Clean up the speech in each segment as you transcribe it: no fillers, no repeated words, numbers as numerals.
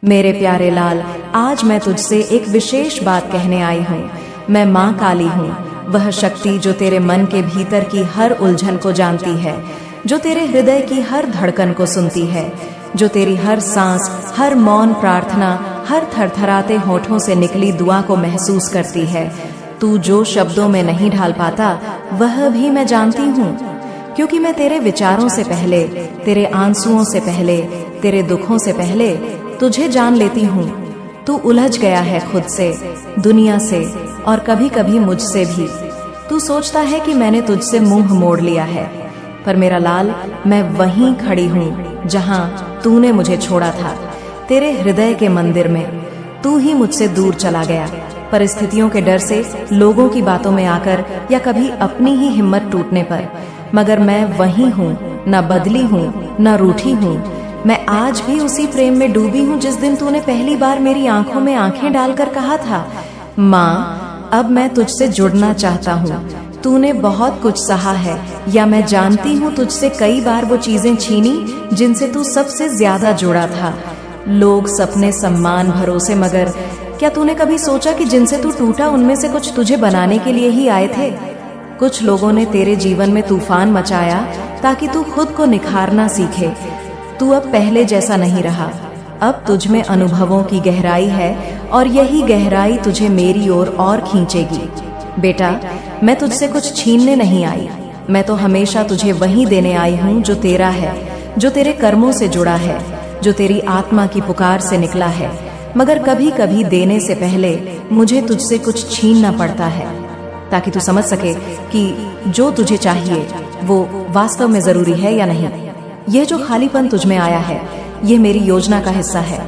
मेरे प्यारे लाल, आज मैं तुझसे एक विशेष बात कहने आई हूँ। मैं माँ काली हूँ, वह शक्ति जो तेरे मन के भीतर की हर उलझन को जानती है, जो तेरे हृदय की हर धड़कन को सुनती है, जो तेरी हर सांस, हर मौन प्रार्थना, हर थरथराते होठों से निकली दुआ को महसूस करती है। तू जो शब्दों में नहीं ढाल पाता, वह भी मैं जानती हूँ, क्योंकि मैं तेरे विचारों से पहले, तेरे आंसुओं से पहले, तेरे दुखों से पहले तुझे जान लेती हूँ। तू उलझ गया है खुद से, दुनिया से और कभी कभी मुझसे भी। तू सोचता है कि मैंने तुझसे मुंह मोड़ लिया है, पर मेरा लाल, मैं वहीं खड़ी हूँ जहाँ तूने मुझे छोड़ा था, तेरे हृदय के मंदिर में। तू ही मुझसे दूर चला गया, परिस्थितियों के डर से, लोगों की बातों में आकर, या कभी अपनी ही हिम्मत टूटने पर। मगर मैं वहीं हूँ, न बदली हूँ, न रूठी हूँ। मैं आज भी उसी प्रेम में डूबी हूँ जिस दिन तूने पहली बार मेरी आंखों में आंखें डालकर कहा था, माँ, अब मैं तुझसे जुड़ना चाहता हूँ। तूने बहुत कुछ सहा है, या मैं जानती हूँ तुझसे कई बार वो चीजें छीनी जिनसे तू सबसे ज्यादा जुड़ा था। लोग, सपने, सम्मान, भरोसे, मगर क्या तूने कभी सोचा कि जिनसे तू टूटा उनमें से कुछ तुझे बनाने के लिए ही आए थे? कुछ लोगों ने तेरे जीवन में तूफान मचाया ताकि तू खुद को निखारना सीखे। तू अब पहले जैसा नहीं रहा, अब तुझ में अनुभवों की गहराई है, और यही गहराई तुझे मेरी ओर और खींचेगी। बेटा, मैं तुझसे कुछ छीनने नहीं आई, मैं तो हमेशा तुझे वही देने आई हूँ जो तेरा है, जो तेरे कर्मों से जुड़ा है, जो तेरी आत्मा की पुकार से निकला है। मगर कभी कभी देने से पहले मुझे तुझसे कुछ छीनना पड़ता है, ताकि तू समझ सके कि जो तुझे चाहिए वो वास्तव में जरूरी है या नहीं। यह जो खालीपन तुझ में आया है, यह मेरी योजना का हिस्सा है।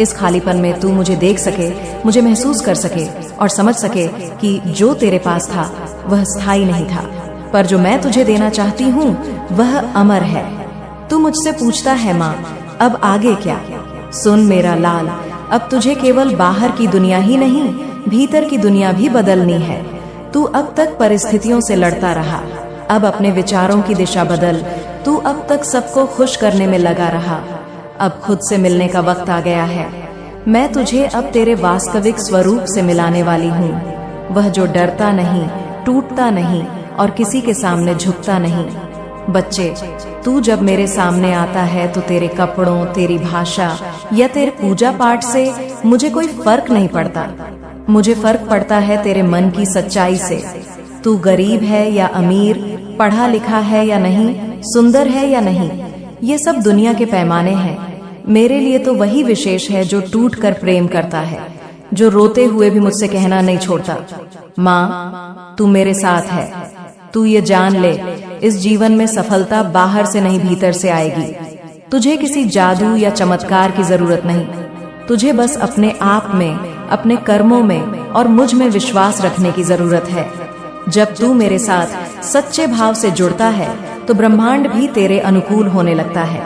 इस खालीपन में तू मुझे देख सके, मुझे महसूस कर सके और समझ सके कि जो तेरे पास था वह स्थायी नहीं था, पर जो मैं तुझे देना चाहती हूँ वह अमर है। तू मुझसे पूछता है, माँ, अब आगे क्या? सुन मेरा लाल, अब तुझे केवल बाहर की दुनिया ही नहीं, भीतर की दुनिया भी बदलनी है। तू अब तक परिस्थितियों से लड़ता रहा, अब अपने विचारों की दिशा बदल। तू अब तक सबको खुश करने में लगा रहा, अब खुद से मिलने का वक्त आ गया है। मैं तुझे अब तेरे वास्तविक स्वरूप से मिलाने वाली हूँ, वह जो डरता नहीं, टूटता नहीं और किसी के सामने झुकता नहीं। बच्चे, तू जब मेरे सामने आता है तो तेरे कपड़ों, तेरी भाषा या तेरे पूजा पाठ से मुझे कोई फर्क नहीं पड़ता। मुझे फर्क पड़ता है तेरे मन की सच्चाई से। तू गरीब है या अमीर, पढ़ा लिखा है या नहीं, सुंदर है या नहीं, ये सब दुनिया के पैमाने हैं। मेरे लिए तो वही विशेष है जो टूट कर प्रेम करता है, जो रोते हुए भी मुझसे कहना नहीं छोड़ता, माँ, तू मेरे साथ है। तू ये जान ले, इस जीवन में सफलता बाहर से नहीं, भीतर से आएगी। तुझे किसी जादू या चमत्कार की जरूरत नहीं, तुझे बस अपने आप में, अपने कर्मों में और मुझ में विश्वास रखने की जरूरत है। जब तू मेरे साथ सच्चे भाव से जुड़ता है तो ब्रह्मांड भी तेरे अनुकूल होने लगता है।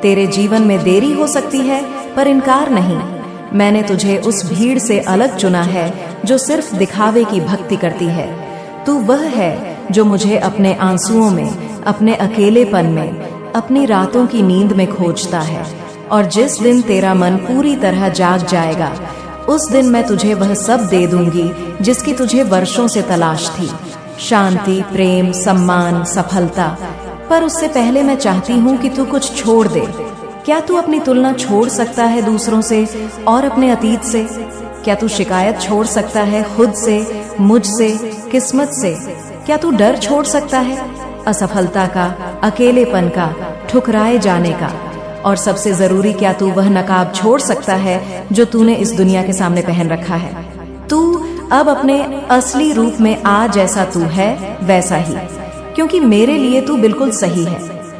तेरे जीवन में देरी हो सकती है, पर इनकार नहीं। मैंने तुझे उस भीड़ से अलग चुना है जो सिर्फ दिखावे की भक्ति करती है। तू वह है जो मुझे अपने आंसुओं में, अपने अकेलेपन में, अपनी रातों की नींद में खोजता है। और जिस दिन तेरा मन पूरी तरह जाग जाएगा, उस दिन मैं तुझे वह सब दे दूंगी जिसकी तुझे वर्षों से तलाश थी। शांति, प्रेम, सम्मान, सफलता। पर उससे पहले मैं चाहती हूँ कि तू कुछ छोड़ दे। क्या तू अपनी तुलना छोड़ सकता है दूसरों से और अपने अतीत से? क्या तू शिकायत छोड़ सकता है खुद से, मुझसे, किस्मत से? क्या तू डर छोड़ सकता है असफलता का, अकेलेपन का, ठुकराए जाने का? और सबसे जरूरी, क्या तू वह नकाब छोड़ सकता है जो तूने इस दुनिया के सामने पहन रखा है? तू अब अपने असली रूप में आ, जैसा तू है वैसा ही, क्योंकि मेरे लिए तू बिल्कुल सही है।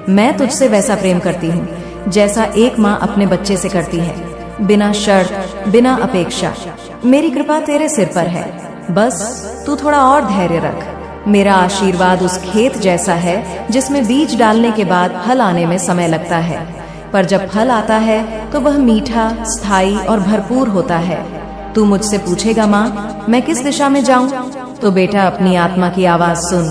मैं तुझसे वैसा प्रेम करती हूँ जैसा एक माँ अपने बच्चे से करती है, बिना शर्त, बिना अपेक्षा। मेरी कृपा तेरे सिर पर है, बस तू थोड़ा और धैर्य रख। मेरा आशीर्वाद उस खेत जैसा है जिसमें बीज डालने के बाद फल आने में समय लगता है, पर जब फल आता है तो वह मीठा, स्थायी और भरपूर होता है। तू मुझसे पूछेगा, माँ, मैं किस दिशा में जाऊं? तो बेटा, अपनी आत्मा की आवाज सुन,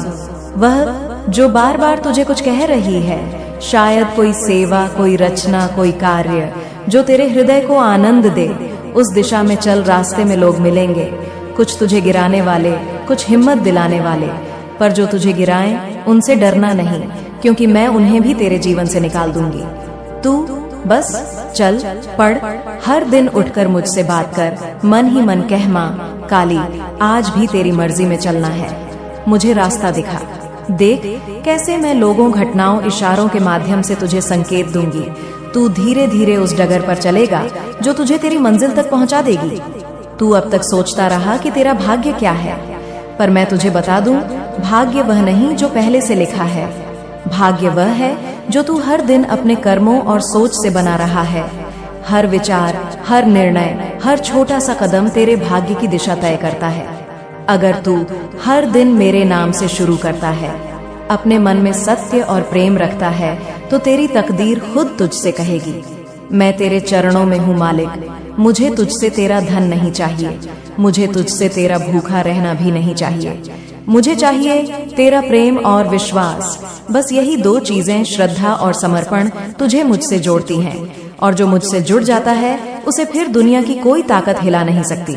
वह जो बार बार तुझे कुछ कह रही है। शायद कोई सेवा, कोई रचना, कोई कार्य, जो तेरे हृदय को आनंद दे। उस दिशा में चल, रास्ते में लोग मिलेंगे, कुछ तुझे गिराने वाले, कुछ हिम्मत दिलाने वाले, पर जो तुझे गिराएं उनसे डरना नहीं, क्योंकि मैं उन्हें भी तेरे जीवन से निकाल दूंगी। तू बस चल, पढ़, हर दिन उठकर मुझसे बात कर, मन ही मन कह, माँ काली आज भी तेरी मर्जी में चलना है, मुझे रास्ता दिखा। देख कैसे मैं लोगों, घटनाओं, इशारों के माध्यम से तुझे संकेत दूंगी। तू धीरे धीरे उस डगर पर चलेगा जो तुझे तेरी मंजिल तक पहुंचा देगी। तू अब तक सोचता रहा कि तेरा भाग्य क्या है, पर मैं तुझे बता दूं, भाग्य वह नहीं जो पहले से लिखा है। भाग्य वह है जो तू हर दिन अपने कर्मों और सोच से बना रहा है। हर विचार, हर निर्णय, हर छोटा सा कदम तेरे भाग्य की दिशा तय करता है। अगर तू हर दिन मेरे नाम से शुरू करता है, अपने मन में सत्य और प्रेम रखता है, तो तेरी तकदीर खुद तुझसे कहेगी, मैं तेरे चरणों में हूँ मालिक, मुझे तुझसे तेरा धन नहीं चाहिए, मुझे तुझसे तेरा भूखा रहना भी नहीं चाहिए, मुझे चाहिए तेरा प्रेम और विश्वास। बस यही दो चीजें, श्रद्धा और समर्पण, तुझे मुझसे जोड़ती हैं, और जो मुझसे जुड़ जाता है उसे फिर दुनिया की कोई ताकत हिला नहीं सकती।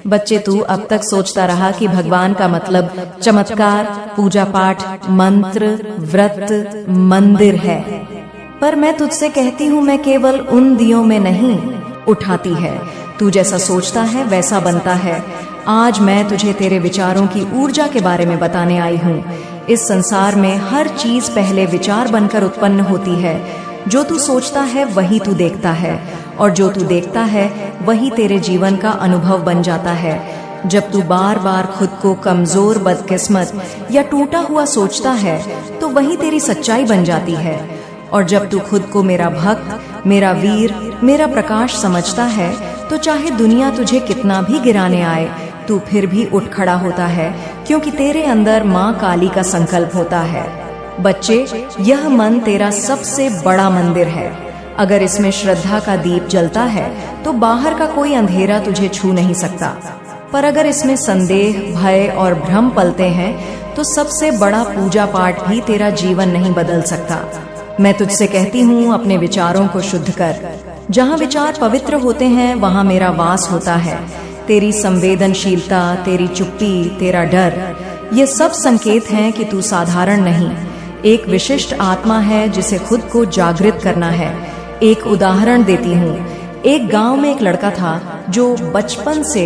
बच्चे, तू अब तक सोचता रहा कि भगवान का मतलब चमत्कार, पूजा पाठ, मंत्र, व्रत, मंदिर है, पर मैं तुझसे कहती हूँ, मैं केवल उन दियों में नहीं उठाती है। तू जैसा सोचता है वैसा बनता है। आज मैं तुझे तेरे विचारों की ऊर्जा के बारे में बताने आई हूँ। इस संसार में हर चीज पहले विचार बनकर उत्पन्न होती है। जो तू सोचता है वही तू देखता है, और जो तू देखता है वही तेरे जीवन का अनुभव बन जाता है। जब तू बार बार खुद को कमजोर, बदकिस्मत या टूटा हुआ सोचता है, तो वही तेरी सच्चाई बन जाती है। और जब तू खुद को मेरा भक्त, मेरा वीर, मेरा प्रकाश समझता है, तो चाहे दुनिया तुझे कितना भी गिराने आए, तू फिर भी उठ खड़ा होता है, क्योंकि तेरे अंदर माँ काली का संकल्प होता है। बच्चे, यह मन तेरा सबसे बड़ा मंदिर है। अगर इसमें श्रद्धा का दीप जलता है तो बाहर का कोई अंधेरा तुझे छू नहीं सकता, पर अगर इसमें संदेह, भय और भ्रम पलते हैं तो सबसे बड़ा पूजा पाठ भी तेरा जीवन नहीं बदल सकता। मैं तुझसे कहती हूँ, अपने विचारों को शुद्ध कर। जहाँ विचार पवित्र होते हैं वहाँ मेरा वास होता है। तेरी संवेदनशीलता, तेरी चुप्पी, तेरा डर, ये सब संकेत हैं कि तू साधारण नहीं, एक विशिष्ट आत्मा है जिसे खुद को जागृत करना है। एक उदाहरण देती हूँ। एक गांव में एक लड़का था जो बचपन से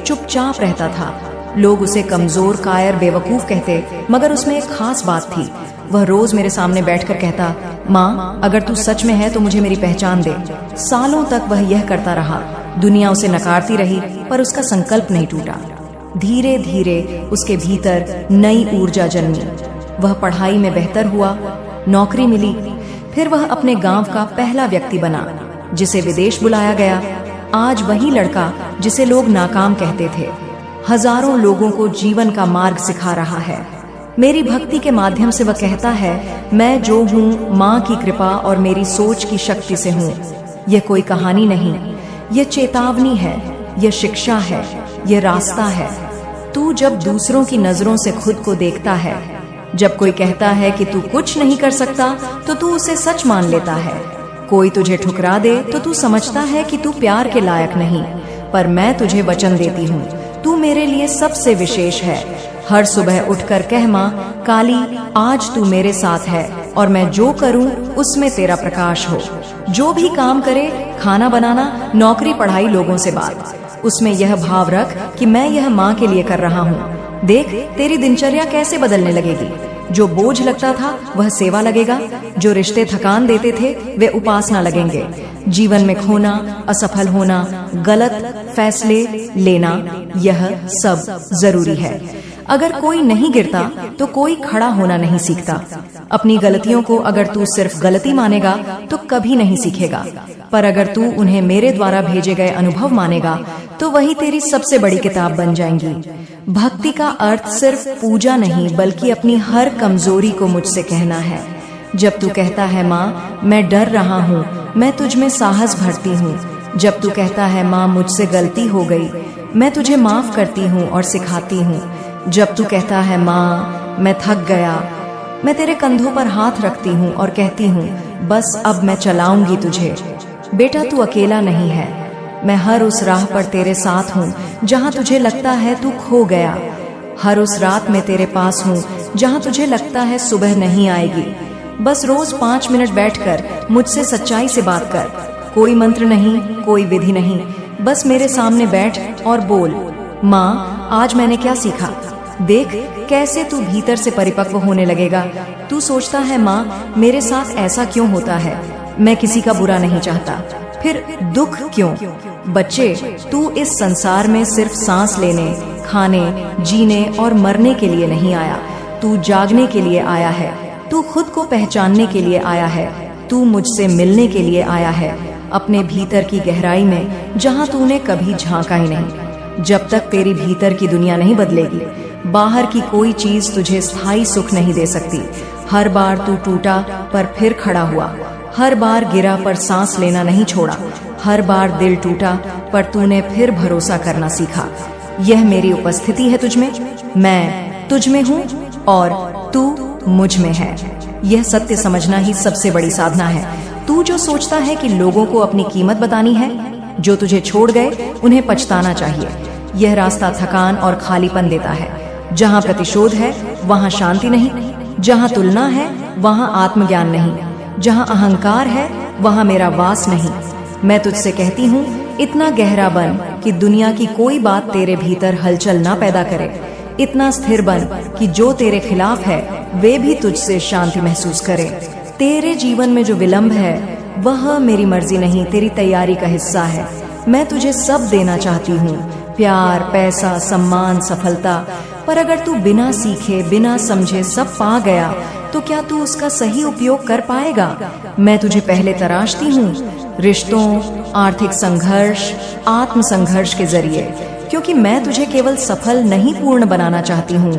चुपचाप रहता था। लोग उसे कमजोर, कायर, बेवकूफ कहते, मगर उसमें एक खास बात थी। वह रोज मेरे सामने बैठकर कहता, माँ अगर तू सच में है तो मुझे मेरी पहचान दे। सालों तक वह यह करता रहा। दुनिया उसे नकारती रही, पर उसका संकल्प नहीं टूटा। धीरे धीरे उसके भीतर नई ऊर्जा जन्मी। वह पढ़ाई में बेहतर हुआ, नौकरी मिली, फिर वह अपने गांव का पहला व्यक्ति बना जिसे विदेश बुलाया गया। आज वही लड़का जिसे लोग नाकाम कहते थे, हजारों लोगों को जीवन का मार्ग सिखा रहा है। मेरी भक्ति के माध्यम से वह कहता है, मैं जो हूँ माँ की कृपा और मेरी सोच की शक्ति से हूँ। यह कोई कहानी नहीं, यह चेतावनी है, यह शिक्षा है, यह रास्ता है। तू जब दूसरों की नजरों से खुद को देखता है, जब कोई कहता है कि तू कुछ नहीं कर सकता, तो तू उसे सच मान लेता है। कोई तुझे ठुकरा दे तो तू समझता है कि तू प्यार के लायक नहीं, पर मैं तुझे वचन देती हूँ, तू मेरे लिए सबसे विशेष है। हर सुबह उठकर कह, माँ काली आज तू मेरे साथ है, और मैं जो करूँ उसमें तेरा प्रकाश हो। जो भी काम करे, खाना बनाना, नौकरी, पढ़ाई, लोगों से बात, उसमें यह भाव रख कि मैं यह माँ के लिए कर रहा हूँ। देख तेरी दिनचर्या कैसे बदलने लगेगी। जो बोझ लगता था वह सेवा लगेगा, जो रिश्ते थकान देते थे वे उपासना लगेंगे। जीवन में खोना, असफल होना, गलत फैसले लेना, यह सब जरूरी है। अगर कोई नहीं गिरता तो कोई खड़ा होना नहीं सीखता। अपनी गलतियों को अगर तू सिर्फ गलती मानेगा तो कभी नहीं सीखेगा, पर अगर तू उन्हें मेरे द्वारा भेजे गए अनुभव मानेगा तो वही तेरी सबसे बड़ी किताब बन जाएंगी। भक्ति का अर्थ सिर्फ पूजा नहीं, बल्कि अपनी हर कमजोरी को मुझसे कहना है। जब तू कहता है, माँ मैं डर रहा हूँ, मैं तुझ में साहस भरती हूँ। जब तू कहता है, माँ मुझसे गलती हो गई, मैं तुझे माफ करती हूँ और सिखाती हूँ। जब तू कहता है, माँ मैं थक गया, मैं तेरे कंधों पर हाथ रखती हूँ और कहती हूँ, बस अब मैं चलाऊंगी तुझे। बेटा तू अकेला नहीं है। मैं हर उस राह पर तेरे साथ हूँ जहाँ तुझे लगता है तू खो गया। हर उस रात में तेरे पास हूँ जहाँ तुझे लगता है सुबह नहीं आएगी। बस रोज 5 मिनट बैठकर मुझसे सच्चाई से बात कर। कोई मंत्र नहीं, कोई विधि नहीं, बस मेरे सामने बैठ और बोल, माँ आज मैंने क्या सीखा। देख कैसे तू भीतर से परिपक्व होने लगेगा। तू सोचता है माँ मेरे साथ ऐसा क्यों होता है, मैं किसी का बुरा नहीं चाहता, फिर दुख क्यों। बच्चे तू इस संसार में सिर्फ सांस लेने, खाने, जीने और मरने के लिए नहीं आया। तू जागने के लिए आया है। तू खुद को पहचानने के लिए आया है। तू मुझसे मिलने के लिए आया है, अपने भीतर की गहराई में जहाँ तूने कभी झांका ही नहीं। जब तक तेरी भीतर की दुनिया नहीं बदलेगी, बाहर की कोई चीज तुझे स्थायी सुख नहीं दे सकती। हर बार तू टूटा पर फिर खड़ा हुआ, हर बार गिरा पर सांस लेना नहीं छोड़ा, हर बार दिल टूटा पर तूने फिर भरोसा करना सीखा। यह मेरी उपस्थिति है तुझमें, मैं तुझमें हूँ और तू मुझ में है। यह सत्य समझना ही सबसे बड़ी साधना है। तू जो सोचता है कि लोगों को अपनी कीमत बतानी है, जो तुझे छोड़ गए उन्हें पछताना चाहिए, यह रास्ता थकान और खालीपन देता है। जहाँ प्रतिशोध है वहाँ शांति नहीं, जहाँ तुलना है वहाँ आत्मज्ञान नहीं, जहाँ अहंकार है वहाँ मेरा वास नहीं। मैं तुझसे कहती हूँ इतना गहरा बन कि दुनिया की कोई बात तेरे भीतर हलचल ना पैदा करे। इतना स्थिर बन कि जो तेरे खिलाफ है वे भी तुझसे शांति महसूस करें। तेरे जीवन में जो विलंब है वह मेरी मर्जी नहीं, तेरी तैयारी का हिस्सा है। मैं तुझे सब देना चाहती हूँ, प्यार, पैसा, सम्मान, सफलता, पर अगर तू बिना सीखे, बिना समझे सब पा गया तो क्या तू उसका सही उपयोग कर पाएगा। मैं तुझे पहले तराशती हूँ रिश्तों, आर्थिक संघर्ष, आत्म संघर्ष के जरिए, क्योंकि मैं तुझे केवल सफल नहीं पूर्ण बनाना चाहती हूँ।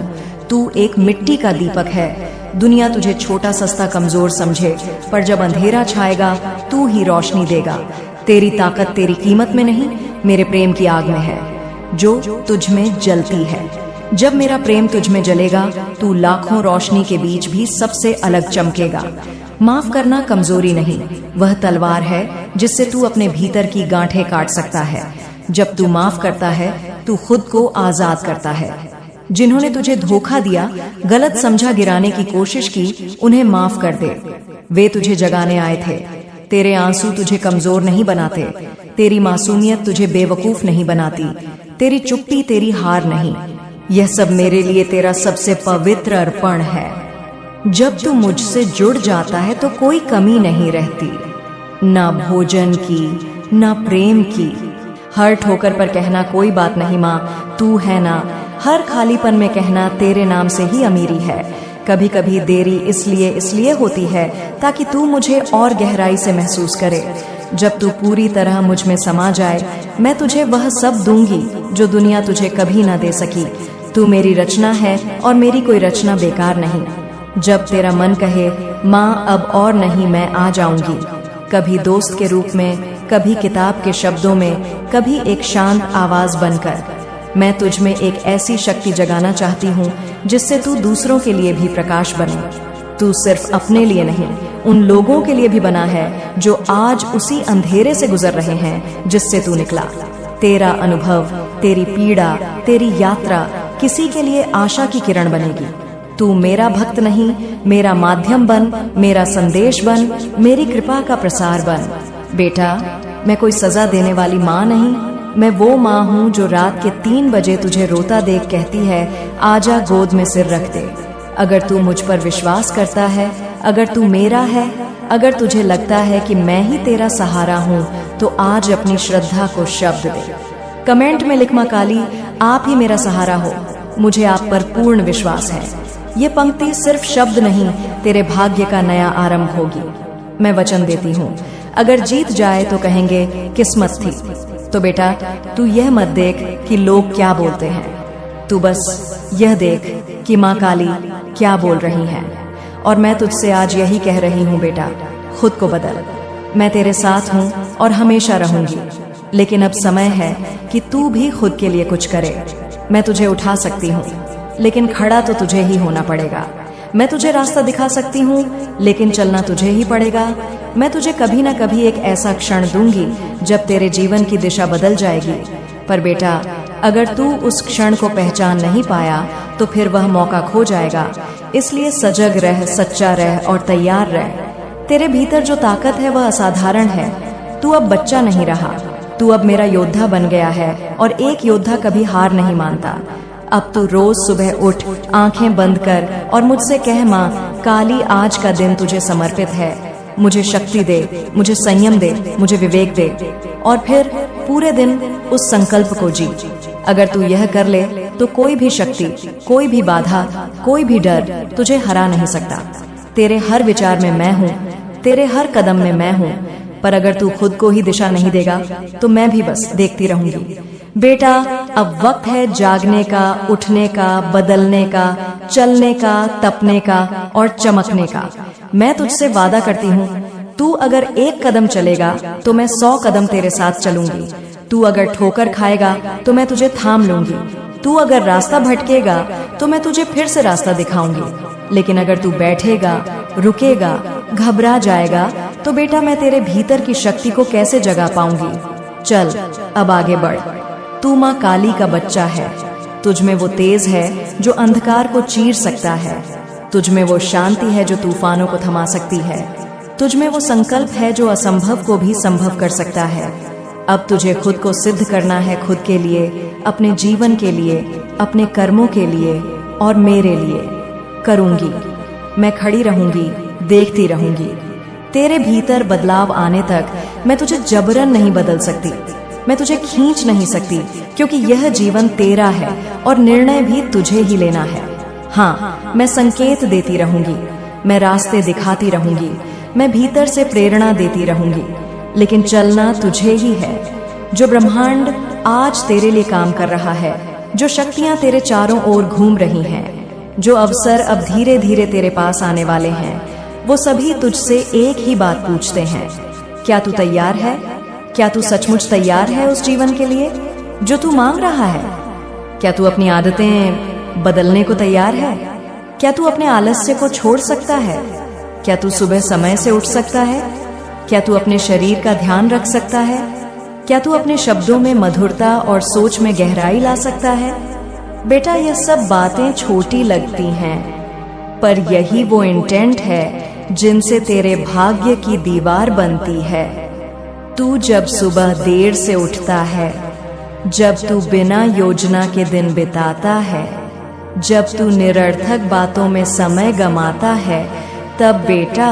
तू एक मिट्टी का दीपक है। दुनिया तुझे छोटा, सस्ता, कमजोर समझे, पर जब अंधेरा छाएगा तू ही रोशनी देगा। तेरी ताकत तेरी कीमत में नहीं, मेरे प्रेम की आग में है जो तुझ में जलती है। जब मेरा प्रेम तुझ में जलेगा तू लाखों रोशनी के बीच भी सबसे अलग चमकेगा। माफ करना कमजोरी नहीं, वह तलवार है जिससे तू अपने भीतर की गांठें काट सकता है। जब तू माफ करता है तू खुद को आजाद करता है। जिन्होंने तुझे धोखा दिया, गलत समझा, गिराने की कोशिश की, उन्हें माफ कर दे। वे तुझे जगाने आए थे। तेरे आंसू तुझे कमजोर नहीं बनाते, तेरी मासूमियत तुझे बेवकूफ नहीं बनाती, तेरी चुप्पी तेरी हार नहीं। यह सब मेरे लिए तेरा सबसे पवित्र अर्पण है। जब तू मुझसे जुड़ जाता है तो कोई कमी नहीं रहती, ना भोजन की, ना प्रेम की। हर ठोकर पर कहना कोई बात नहीं माँ, तू है ना। हर खालीपन में कहना तेरे नाम से ही अमीरी है। कभी कभी देरी इसलिए होती है ताकि तू मुझे और गहराई से महसूस करे। जब तू पूरी तरह मुझ में समा जाए, मैं तुझे वह सब दूंगी जो दुनिया तुझे कभी ना दे सकी। तू मेरी रचना है और मेरी कोई रचना बेकार नहीं। जब तेरा मन कहे माँ अब और नहीं, मैं आ जाऊंगी। कभी दोस्त के रूप में, कभी किताब के शब्दों में, कभी एक शांत आवाज बनकर। मैं तुझ में एक ऐसी शक्ति जगाना चाहती हूँ जिससे तू दूसरों के लिए भी प्रकाश बने। तू सिर्फ अपने लिए नहीं, उन लोगों के लिए भी बना है जो आज उसी अंधेरे से गुजर रहे हैं जिससे तू निकला। तेरा अनुभव, तेरी पीड़ा, तेरी यात्रा किसी के लिए आशा की किरण बनेगी। तू मेरा भक्त नहीं, मेरा माध्यम बन, मेरा संदेश बन, मेरी कृपा का प्रसार बन। बेटा, मैं कोई सजा देने वाली माँ नहीं, मैं वो माँ हूँ जो रात के 3 बजे तुझे रोता देख कहती है आजा गोद में सिर रख दे। अगर तू मुझ पर विश्वास करता है, अगर तू मेरा है, अगर तुझे लगता है कि मैं ही तेरा सहारा हूँ, तो आज अपनी श्रद्धा को शब्द दे। कमेंट में लिख माँ काली, आप ही मेरा सहारा हो, मुझे आप पर पूर्ण विश्वास है। ये पंक्ति सिर्फ शब्द नहीं, तेरे भाग्य का नया आरंभ होगी। मैं वचन देती हूँ, अगर जीत जाए तो कहेंगे किस्मत थी। तो बेटा, तू यह मत देख कि लोग क्या बोलते हैं, तू बस यह देख कि माँ काली क्या बोल रही हैं। और मैं तुझसे आज यही कह रही हूँ बेटा, खुद को बदल। मैं तेरे साथ हूँ और हमेशा रहूंगी, लेकिन अब समय है कि तू भी खुद के लिए कुछ करे। मैं तुझे उठा सकती हूँ, लेकिन खड़ा तो तुझे ही होना पड़ेगा। मैं तुझे रास्ता दिखा सकती हूँ, लेकिन चलना तुझे ही पड़ेगा। मैं तुझे कभी ना कभी एक ऐसा क्षण दूंगी जब तेरे जीवन की दिशा बदल जाएगी। पर बेटा, अगर तू उस क्षण को पहचान नहीं पाया तो फिर वह मौका खो जाएगा। इसलिए सजग रह, सच्चा रह और तैयार रह। तेरे भीतर जो ताकत है वह असाधारण है। तू अब बच्चा नहीं रहा, तू अब मेरा योद्धा बन गया है और एक योद्धा कभी हार नहीं मानता। अब तू रोज सुबह उठ, आंखें बंद कर और मुझसे कह, माँ काली, आज का दिन तुझे समर्पित है। मुझे शक्ति दे, मुझे संयम दे, मुझे विवेक दे। और फिर पूरे दिन उस संकल्प को जी। अगर तू यह कर ले तो कोई भी शक्ति, कोई भी बाधा, कोई भी डर तुझे हरा नहीं सकता। तेरे हर विचार में मैं हूँ, तेरे हर कदम में मैं हूँ। पर अगर तू खुद को ही दिशा नहीं देगा तो मैं भी बस देखती रहूंगी। बेटा, अब वक्त है जागने का, उठने का, बदलने का, चलने का, तपने का और चमकने का। मैं तुझसे वादा करती हूँ, तू अगर एक कदम चलेगा तो मैं 100 कदम तेरे साथ चलूंगी। तू अगर ठोकर खाएगा तो मैं तुझे थाम लूंगी। तू अगर रास्ता भटकेगा तो मैं तुझे फिर से रास्ता दिखाऊंगी। लेकिन अगर तू बैठेगा, रुकेगा, घबरा जाएगा तो बेटा मैं तेरे भीतर की शक्ति को कैसे जगा पाऊंगी। चल अब आगे बढ़। तू माँ काली का बच्चा है। तुझ में वो तेज है जो अंधकार को चीर सकता है। तुझ में वो शांति है जो तूफानों को थमा सकती है। तुझ में वो संकल्प है जो असंभव को भी संभव कर सकता है। अब तुझे खुद को सिद्ध करना है, खुद के लिए, अपने जीवन के लिए, अपने कर्मों के लिए और मेरे लिए। करूंगी, मैं खड़ी रहूंगी, देखती रहूंगी। तेरे भीतर बदलाव आने तक मैं तुझे जबरन नहीं बदल सकती, मैं तुझे खींच नहीं सकती, क्योंकि यह जीवन तेरा है और निर्णय भी तुझे ही लेना है। हाँ, मैं संकेत देती रहूंगी, मैं रास्ते दिखाती रहूंगी, मैं भीतर से प्रेरणा देती रहूंगी, लेकिन चलना तुझे ही है। जो ब्रह्मांड आज तेरे लिए काम कर रहा है, जो शक्तियां तेरे चारों ओर घूम रही हैं, जो अवसर अब धीरे धीरे तेरे पास आने वाले हैं, वो सभी तुझसे एक ही बात पूछते हैं, क्या तू तैयार है? क्या तू सचमुच तैयार है उस जीवन के लिए जो तू मांग रहा है? क्या तू अपनी आदतें बदलने को तैयार है? क्या तू अपने आलस्य को छोड़ सकता है? क्या तू सुबह समय से उठ सकता है? क्या तू अपने शरीर का ध्यान रख सकता है? क्या तू अपने शब्दों में मधुरता और सोच में गहराई ला सकता है? बेटा, ये सब बातें छोटी लगती हैं, पर यही वो इंटेंट है जिनसे तेरे भाग्य की दीवार बनती है। तू जब सुबह देर से उठता है, जब तू बिना योजना के दिन बिताता है, जब तू निरर्थक बातों में समय गमाता है, तब बेटा